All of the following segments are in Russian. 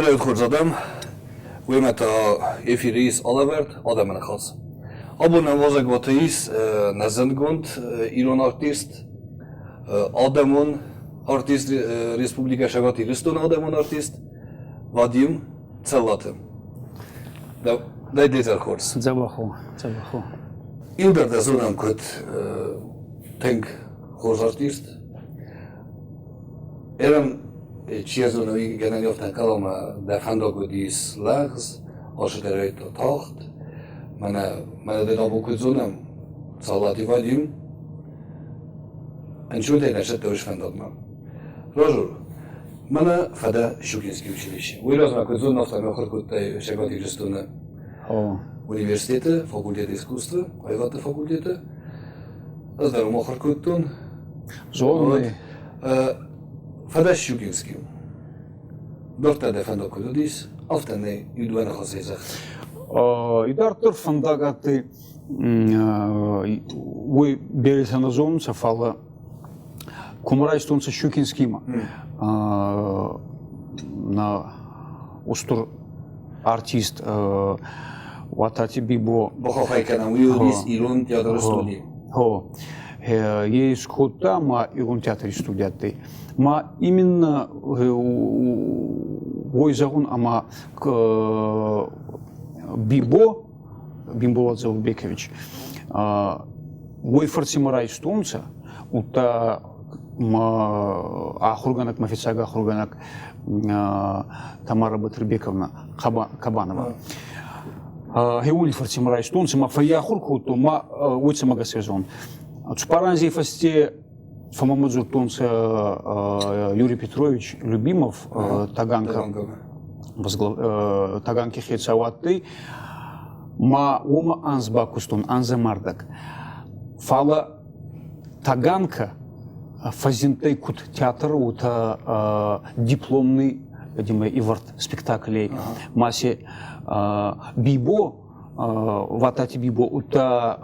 Derejött hozzadam, ujmeta efiris alevert, adamene khas. Abonnem vazak vatais, nezendgond, Iron artist, Adamon artist, Respublika Shagati Riston Adamon artist, Vadim Cellatem. Da idete khors. Zabahu. Ilder da zonam kut tank khors artist. Eram Ciezono igen joftan kalama de fandogodis lags, als het eruit tot hocht. Maar de abokuzonam salati vadim. En чудо не что уж фандогма. Рожур. Мана фада Щукинский училище. Уйразма кузонов там охоркутай Шагати Жестуна. Университета, факультета искусства, айвата факультета. Аздаром охоркутун. Зоны. Фада Щукинский. Доктор де фандокудис, автоне юдвена хозезах. Идартер фандагаты вы берете на зону цафала кумарайстунца Щукинскима на устур артист ватати бибо Бохайкана уюдис Ирун театр студии. Есть хота ма Ирун театр студияты. Ма именно войзагун ама бибо Бимбулат Заубекович вой фарсимарай стунца ута ахурганак мафицага ахурганак Тамара Батырбековна Кабанова Геули фарсимарай стунца ма фаяхурку то ма уйца мага сезон Цупаранзи фасте Фомамадзур тунца Юрий Петрович Любимов Таганки хецаватты ма ума анзбакустун анзамардак фала Таганка фазинтей кут театр ута дипломный видимо иварт спектаклей масе бибо ватати бибо ута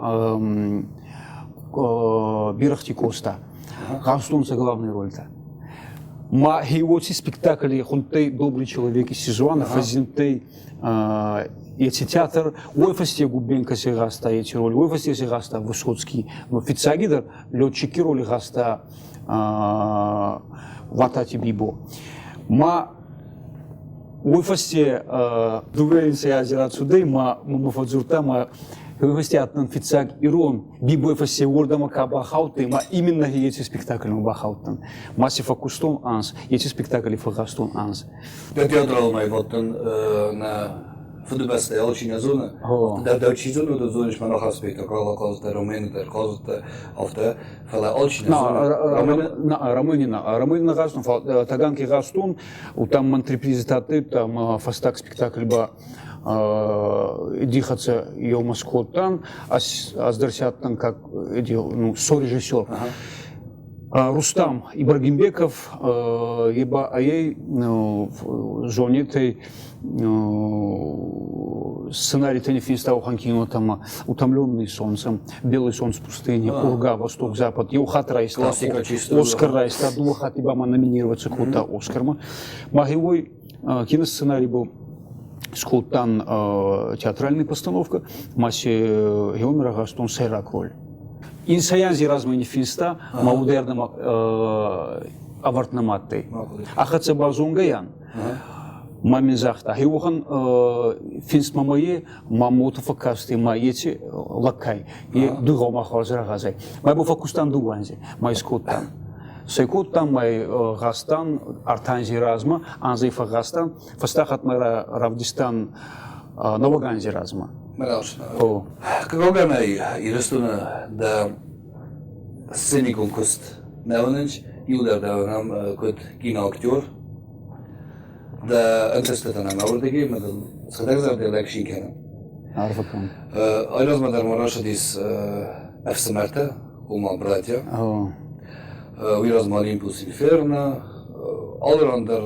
бирахти коста Гаустунца главная роль-то. Ма хейвоти спектакли хунтей добрый человек из сезона фазинтей эти театр уйфасте губенка сегаста эти роли уйфасте сегаста Высоцкий но фицагидер летчики роли гаста ватати бибо ма уйфасте дуверенция азера цудей ма муфадзурта ма уйфасте атнан фицаг Ирон бибо уйфасте вордама кабахауты ма именно эти спектакли бахаутан маси фокустон анс эти спектакли фагастон анс De teatrал mai votan na Voor de beste elchina zone. Dat Duitse zone, dat zone is maar nog een spectakel, als de Romeinen, de Kozen, of de vele elchina zone. Romeinen gastun, Таганки gastun, там антрепрезентаты, там фастак спектакль ба дихаться ее маскотан, а сдарсяттан как сорежиссер. Рустам Ибрагимбеков, еба ей зонетой сценарий Тенефинста Уханкино там утомленный солнцем, белый солнце пустыни, Урга, Восток, Запад, Еухат Райста, Оскар Райста, Дуахат Ибама номинироваться куда Оскарма. Магивой киносценарий был скутан театральная постановка, массе Геомера Гастон Сейрак роль. Инсаянзи размени финста маудерным авартнаматтой. Ахатса базунгаян. Мамизахта. Хиухан финст мамае мамуту факасты маети лакай. И дугома хазрагазай. Май буфакустан дуганзи. Май скуттан. Секуттан май гастан артанзи разма. Анзи фагастан. Фастахат мара Равдистан Новоганзи разма. Kako mij illustreren de scenekunst nevnens, jullie daar nam kut kinoacteur, de interesseert aan mij worden met de schadegzaam de lectie kennen. Arvakan. Alles met de morasje is efsemerte, oma bratja. Uiras Malimpus Inferna, allerhande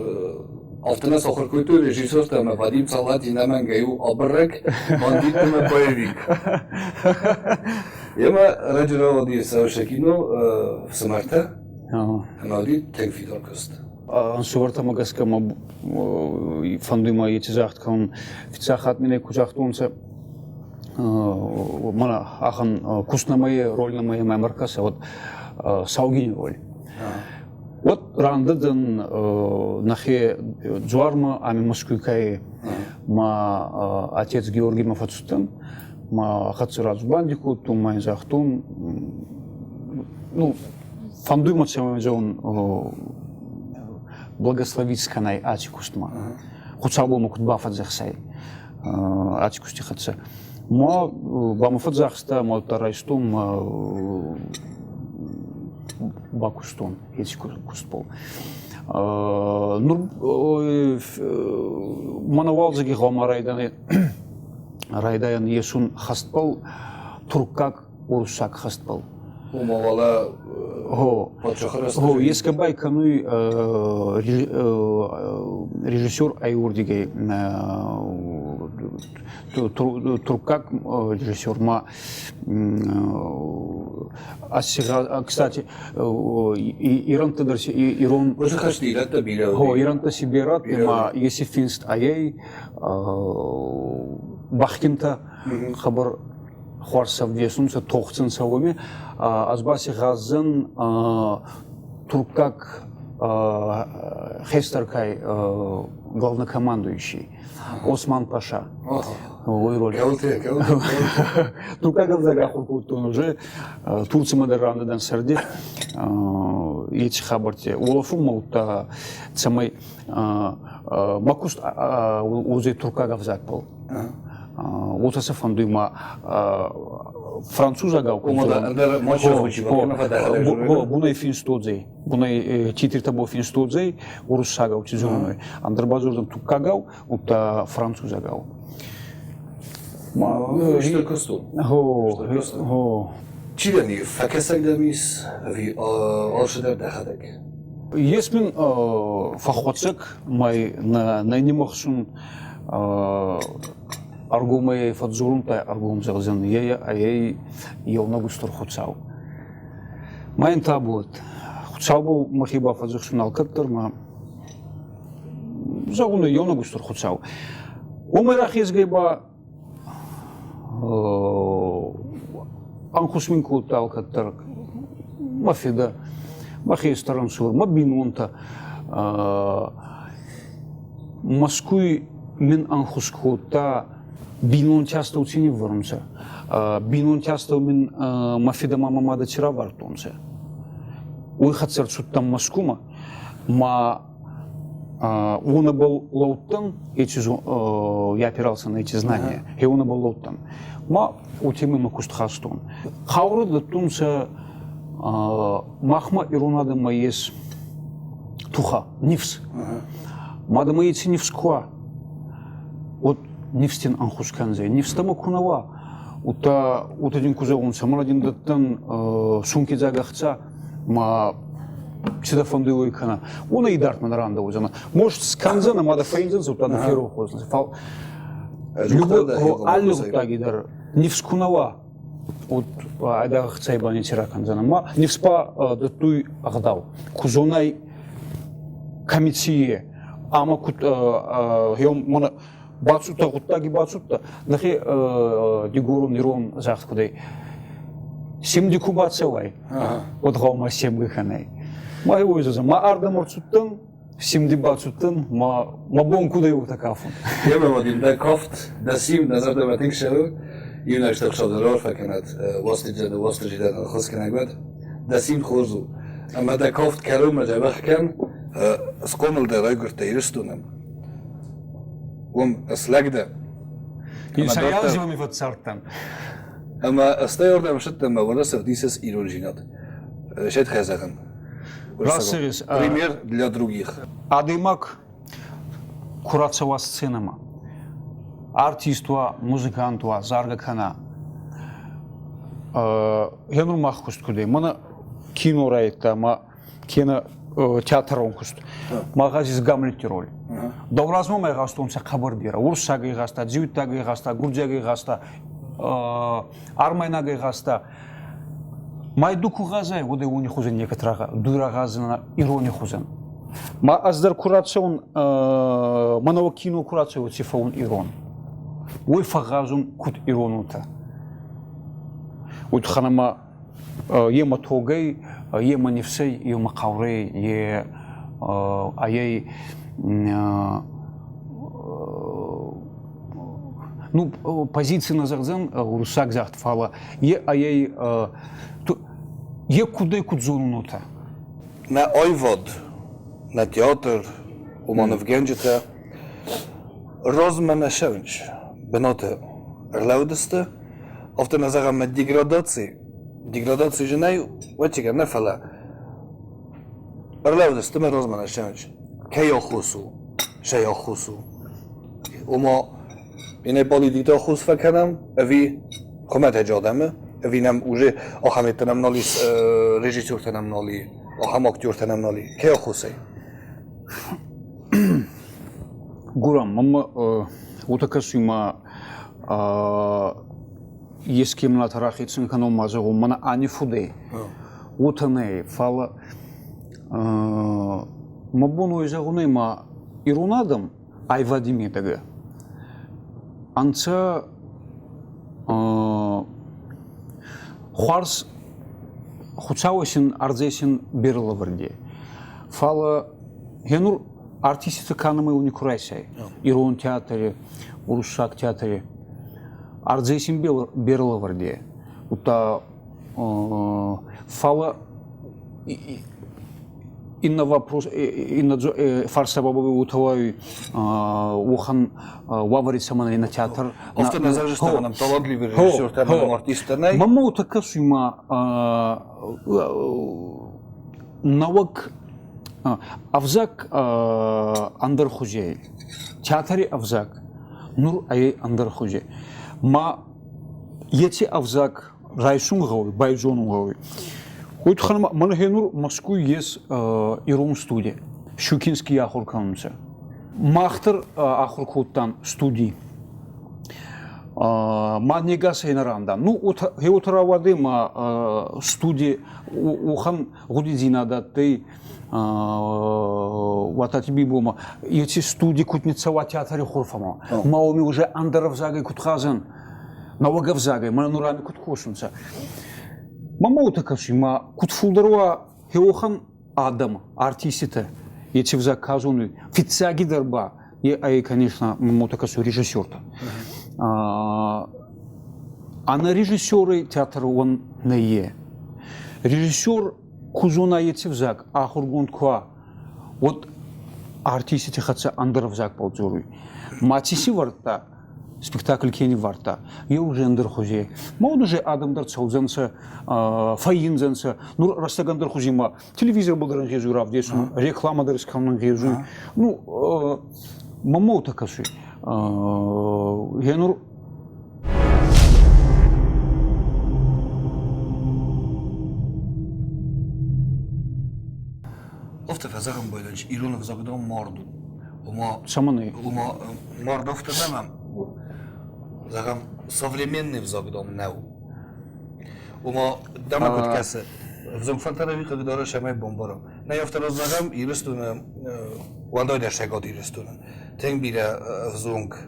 Altına sokar kültür rejisör tema Vadim Salati hemen gayu abrek bandit tema boyevik. Yema racıra vadi savşakino в Самарта. Амади тенфидор кост. ансуварта магаскама фандума етизахткан фицахат мине кузахтунца мана ахан куснамае рольнамае маймаркаса вот саугин роль. Вот рандадын нахе джуарма ами маскуйкае ма отец Георгий Мафацутан ма хацырадз бандику тум майнзахтун ну фандума цемезон благословить сканай атикустма хуцабу мукут бафадзахсай атикусти хатса ма бамафадзахста ма тарайстум бакустон етикустпол манавалзаги гамарайданы райдаян есун хастпал туркак урусак хастпал умавала ескабай кануй режиссер айурдиге туркак режиссер ма кстати иранта дерси ирон иранта сибират ма еси финст аяй бахкинта хабар Хуарсав весунца тохцин савами азбаси газын туркак Хестеркай главнокомандующий Осман Паша. Ой, роль. Туркак газагаху уже Турция модеррандан сарди эти хабарте Олафу молта самой макуст узе туркагав закпал. Отаса фандума француза гау. Бунай финстодзей, бунай титрта бо финстодзей, урусса гау тизоной. Андрбазурдан туккагау, ута француза гау. Что косту? Чидани факесагдамис ви алшадар дахадак. Есмин фахвацек май на немахсун аргумай фадзурунтай аргум загзан я ай явно густор хуцау. Майн табут хуцау бу махиба фадзухсун алкаттар ма загуна явно густор хуцау. Умара хизгайба анхусминку талкаттар мафида махистарансур мабинунта маскуй мен анхускута бинун часто учени вормса бинун часто мен мафида мамада чира вартонса ой хацер суттан маскума ма он был лоутан эти я опирался на эти знания и он был лоутан ма у темы макустхастон хавру да тунса махма иронада маес туха нифс мада маети нифскуа от нефстен анхусканзе нефстама кунава ута утадин кузагун самаладин даттан сумки загахца ма сида фондовой кана она и дартман ранда узана может сканзана мада фейнзен утада феру хозна фал любой аллюктагидар нефскунава от айдахца ибани тираканзана ма нефспа даттуй агдау кузонай комитие ама кут мана бацута гуттаги бацута нахи дигурун ирон захткудай симди кубацевай от гаума семгаханай май ойзаза ма ардаморцуттан симди бацуттан ма бонкудай утакафун Jemme wat in koft da sim da zada matik shelo yuna shtak shadar fakanat waslijada waslijada khoskanagad da sim khurzu amma da koft kaluma jabah kan skomel da ragurta irstunam أسلقده. يسيازم في السرطان. أما أستير ده مشت ما ورثة ديسس إيروجينات. شيء خزعن. راسيس. Пример для других. Адимак курацова сценама. Артиства, музыкантва, заргакана. Генру махкуст куде. Мана кино райта, ма кино театрон куст. Магазис гамлети роль. Давразма мегастонса хабар бира. Урсаги гаста, дзютаги гаста, гурджаги гаста, армайнаги гаста. Майдуку газай, воде уни хузен некотрага, дура газна ирони хузен. Ма аздар курацион манава кино курацио цифаун Ирон. Ой фагазум кут Иронута. Утханама ема тогай, ема нефсей, ема каврей, е аяй ну позиции назардан урусак захтфала е аяй е кудай кудзунута. На ойвод, на театр, умана в генджета, розмена шевнч, беноте ерлеудесте, ofte na zeggen met degradatie genei, wat je kan nefala. Erleudesте met rozmena ševnč, kejo husu, šejo husu. Uma in politito hus verkennen, wie komet je ademe, wie nam уже охамет нам ноли режиссер нам ноли, охам актер нам ноли, kejo husei. Гурам, мама утакасума Еским тарахицин каном мазагу мана ани фуде. Утане фала мабону изагуне ма ирунадам айвадимедага. Анца хуарс хуцауесин арзесин берлаварде. Фала генур артисты канамы уникурайсай. Ирун театре, урушак театре. Арзесин берлаварде. Ута фала инна вопрос инна фарсабабы утавай ухан ваварит самана на театр. Ofte nazarže ste nam talentливый режиссер, там артистерней. Мама утакасума навык авзак андархужей. Театре авзак. Нур ай андархужей. Ма ети авзак райшун гауи, байджон гауи. Хойт ханама манхенур Москву ес Ирун студия. Щукинский ахур канымса. Махтар ахур коттан студии. Манега сейнаранда. Ну хеутравады ма студии ухан гудизина датты ватати бома. Ети студии кутница театре хорфама. Мауми уже андаров загай кутхазан. Навагав загай, манурами куткошунца. Мама утакаши ма кутфулдарва хеохан адам артисты. Ети в заказуны фицаги дарба. И ай конечно мама утакашу режиссер-то. А на режиссеры театра он не е. Режиссер кузуна ети в зак, а хургунд ква. Вот артисты хотят андаров зак ползуруй. Матиси варта. Спектакль кени варта. Я уже андерхузе. Мауд уже адамдар цаузанца, фаинзанца. Ну растагандер хузима. Телевизор был ранжезу равдесу, реклама дарскамнан гезу. Ну мамау такаши. Генур. Ofte verzagen boylanç Irunov zagdom mordu. Саманы. Мордов то немам. Загам современный взагдом неу. Ума дама куткасы. Взом фантарави когда рашамай бомбаром. На я второй загам и рестуна вандойда шагот и рестуна. Тен бира взунг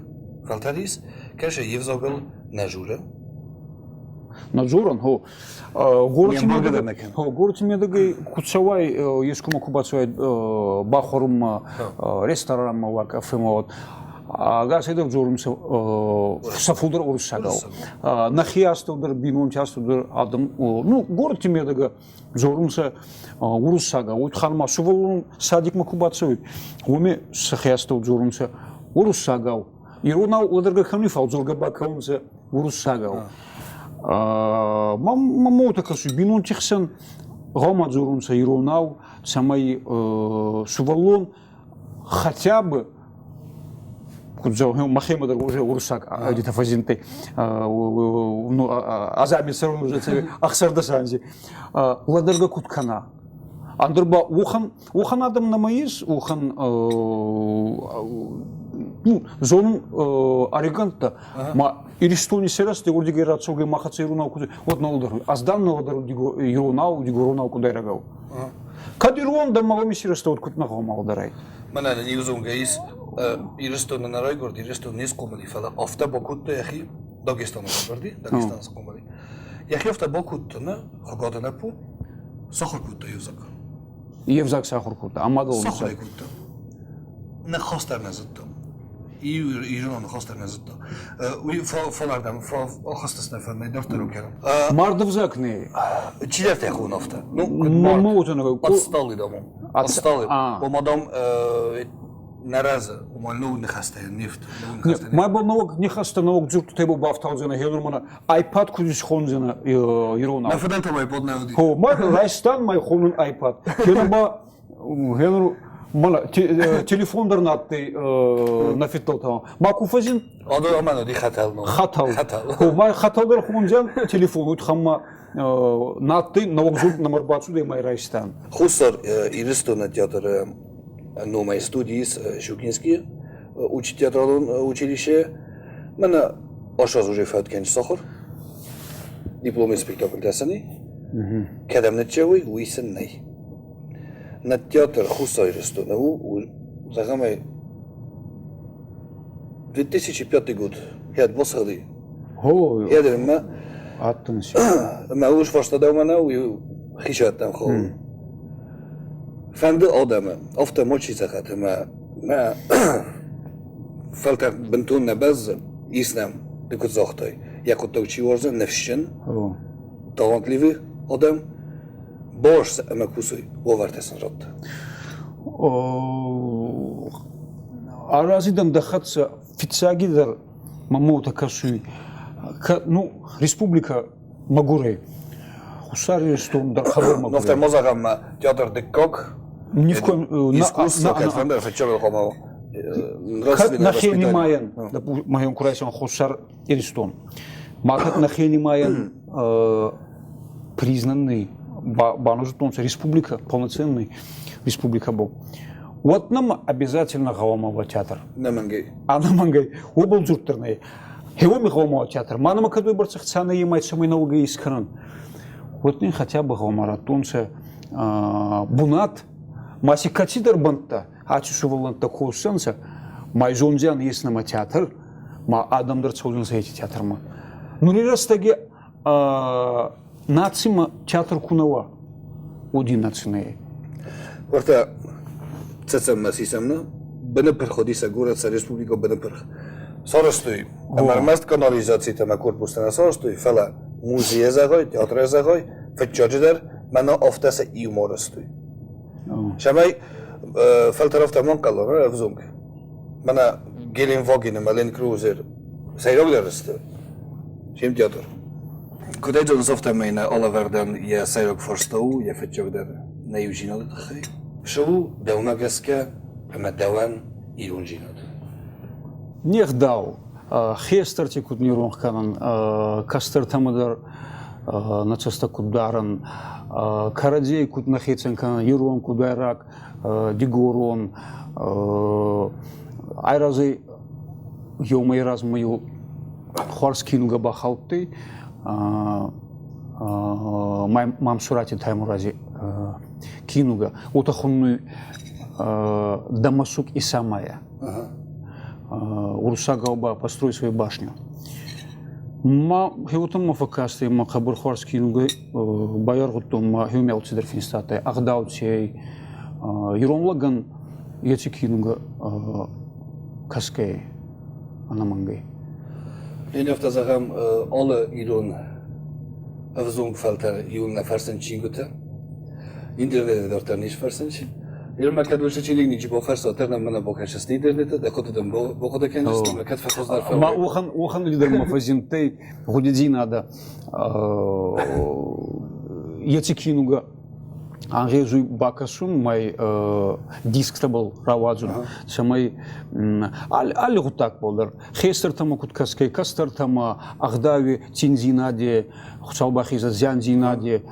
фантарис, кеше евзагал нажура. Наджуран, город медагай кучавай ескума кубацуай бахорум ресторан кафе вот. Гасайдер журумса сафулдар урусагал. Нахиастылдар бинун частылдар адам. Ну город медага журумса урусага. Вот халма сувалун садик макубацуй. Уме сахиастыл журумса урусагал. Ирунау ударга хамифал журга бакаунса урусагал. Маму такасу бинун тихсан гама журумса Ирунау самай сувалун хотя бы Махемадар уже урсак, где-то фазинты, ну, азами сырым уже цели, ахсардасанзи. Ладарга куткана. Андерба ухан адам на маис, ухан, ну, зон ариганта, ма иристуни серас, те урдиги рацоги махаца Ирунау куды, вот на удару, аздан на удару Ирунау, Дигурунау куда рагал. Кадирон да мало мисирста от кут на гомал дарай. Mana ne uzun geis iriston na raygord iriston nis komali fala afta bokut ya khi Dagestan gordi Dagestan komali. Ya khi afta bokut na khogadana pu sakhur kut yuzak. Yevzak sakhur kut amadol sakhur kut. Na khostar nazatto. İran khostar nazatto. Uy falardan khostasna farmay daftaru keram. Mardvzak ne? Çiler khun afta. No Mutuna atstali da mom. Atstali. O madam нараза, умальну не хасте нефт. Май бол новок не хасте новок зурт тебо бафталзена хелурмана iPad кудиш хонзена Ирона. На федента май поднавди. Хо май Райстан май хонун iPad. Хелуба хелуру мала телефондар натты нафиттал. Макуфазин Аду амано ди хатал. Хатал. Хо май хаталдар хонзен телефон ут хамма натты новок зурт номер бацу де май Райстан. Хусар иристона театр но мои студии Щукинские, учить театральное училище, меня ошаз уже фаткин сахар, диплом спектакль десяни, кадам нечевый, уисенный. На театр хусайресту, на загамай 2005 год, я отбосали. Я думаю, ما وش فرصة دومنا وخشات نخو. فند آدمه افته ما چیز خاطر ما فلت بنتون نبز ایسنم دکت زاختای یک تو چی ورزه نفشن талантливый آدم باش اما کوسوی وارتسن رد аразидан дахатса фицагидер мамота касуй ну республика Магуре хусари стон да хабар Магуре. Но в мозагам театр декок ни в коем искусство как фендер фичевал хомо нахени майен да майон курайсан хусар иристон макат нахени майен признанный банужтонца республика полноценный республика был вот нам обязательно галамова театр намангай обл журтырный хевоми галамова театр манама кадой барцах цана емайт самой налога искран вот не хотя бы галамаратонца бунат маси катидер банта ачушуваланта коусенса май жонжан еснама театр ма адамдар цолжунса эти театр ма ну растаги нацима театр кунава один нацинае ورتا цецам масисамна бенепер ходиса горец республика бенепер соростуй мармаст канализацията на корпуста на соростуй фала музея загой театр загой фечодждер мана офтаса и уморостуй شماي فلترفت منقل رفزونك منا جيلين فوجين مالين كروزر سيروق درست شيم تياتر كده جون صفت مينا أوليفر دان يا سيروق فرستو يا فتشوق در نيوجينا دخي شو دوما جسكا أما دوان يرونجينا нех дал хестер текут нирон канан кастер тамадар нацаста кударан карадей кут нахецен канан юрон кударак дигорон айразы ёмай раз мою хорскинуга бахалты мам сурати таймурази кинуга отахунну дамасук и самая урусагалба построй свою башню ма хевутам мафакасты ма хабар хорский нуга баяр гутум ма хюмелци дерфинстаты агдаутсей юромлаган ячикинуга каскей анамангай in of dat zeggen alle Iran afzonk falter Iran na farsenci gute internet dat niet farsenci Irma kad وش چیلی نیچی با فرست آترنا من با کشست اینترنت دکتر با خود کنجست مکت فخوز در فهم. ما وخن لیدر مفازینتی خودی نادا یتیکینوگا анжезуй бакасун май дисктабл равазун самай аль гутак болдар хестер тама куткаскай кастер тама агдави тинзинаде хусалбахиза зянзинаде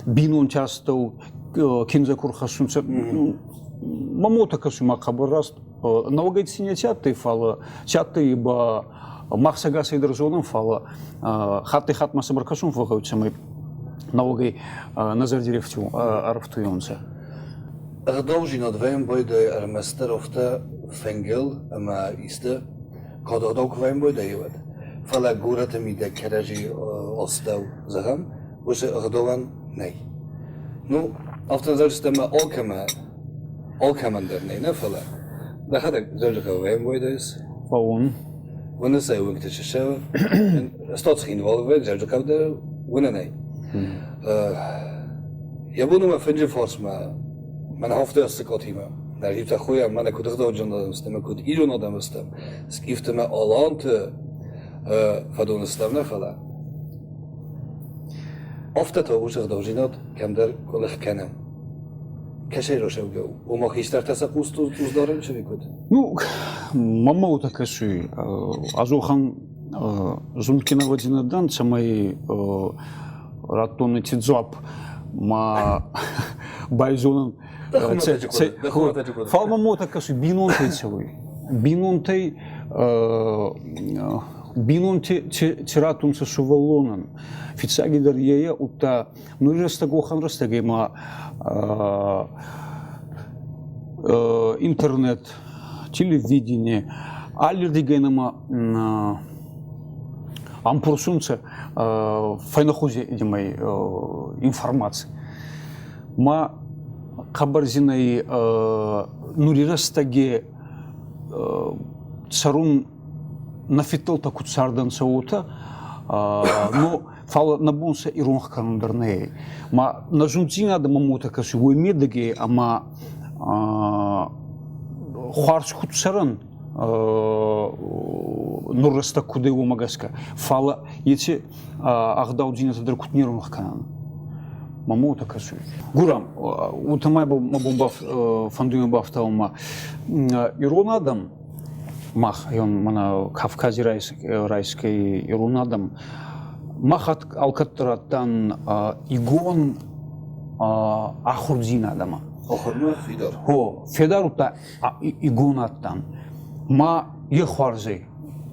бинун частау кинзакур хасунца мамота касума хабараст налогает синятяты фала чаты ба махсага сейдерзоном фала хаты хат масабаркасун фахаут самай налогой назар директив арфтуйонца. Должен от вейнбойде арместеровте фенгел ама исте, когда док вейнбойде евет. Фала гурата ми де кережи остав захам, усе агдован nej. Nu, ofta zauczymy olkamanderne, ne fala. Da hada zauczyka wejmboides. Фаун. Wanneer zij ook te zeggen, stadsgeïnvolveerd, zauczyka de winnen. Ja bunu ma finje fors man hofft eerste kotima. Daar heeft een goeie man ik het dood dan stem ik het ieder nog dan stem. Skifte me alante vadone stem ne fala. Ofta to už dožinot, kam der kolik kennen. Кеше рошевге, умах истартаса кусту туздорен чевикот. Ну, мама утакаши, азохан зункина вадинадан самай ратоны тидзоп ма байзонан фалма мотакаши бинонтей цевой. Бинонтей тиратун со шувалонан. Фицаги дарьея ута ну растагохан растагема интернет, телевидение, аллердигенама ампурсунца файнахузе идемай информации. Ма хабарзинай нурирастаге царун нафитал таку цардан саута, но фала набунса ирунх кандарней. Ма нажунцина да мамута каши уймедаге, ама хуарч хутсаран нурраста куде умагаска. Фала яти агдаудзина тадар кутнирунх канан. Мамута каши. Гурам, утамай мабумбав фандуйм бафтаума ирунадам. Мах, он мана Кавкази райский ирунадам. Махат алкаттараттан игон ахурдзин адама. Ахурма фидар. Хо, федарута игонаттан. Ма ехварзи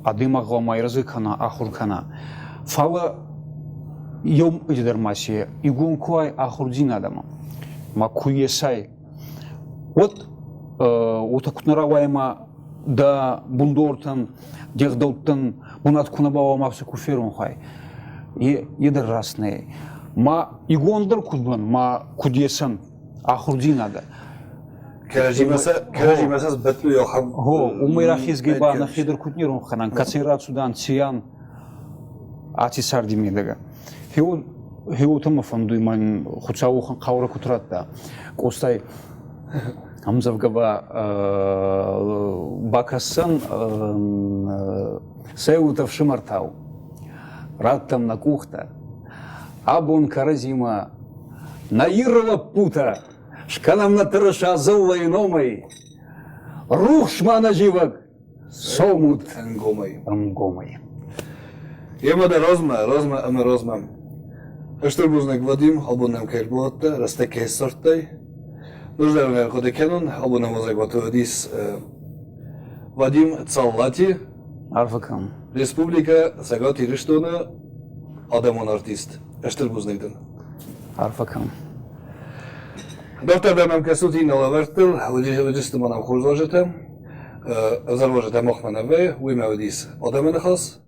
адымага майразыкана ахуркана. Фала йом идермаси игон куай ахурдзин адама. Ма куесай. Вот утакутнаравайма да бундортан дегдоттан бунат кунабава мавса куферун хай. Едер расне. Ма игондыр кудбан, ма кудесан ахурдинада. Кережимаса бетлу йохам. Хо, умайрахиз геба на хедер кутнирун ханан кацирацудан циян ати сардимедага. Хеутама фандуйман хуцаухан қаура кутратта. Костай Амзавгава бакасан сеутав шимартау. Раттам на кухта. Абун каразима наирла пута. Шканам на тырыша зылла иномай. Рух шмана живак. Сомут ангомай. Емада розма. Эштурбузнак Вадим, абунам кайрбуатта, растеке сортай. Нуждавне кодекенун, абунам озагватуадис Вадим Цаллати. Арфакам. Республика Сагати Риштона, Адамон артист. Эштурбузнакдан. Арфакам. Доктор Бемам Касути Налавертел, удистыманам хурзложете, зарложете Мохманове, уймеудис Адаменахас.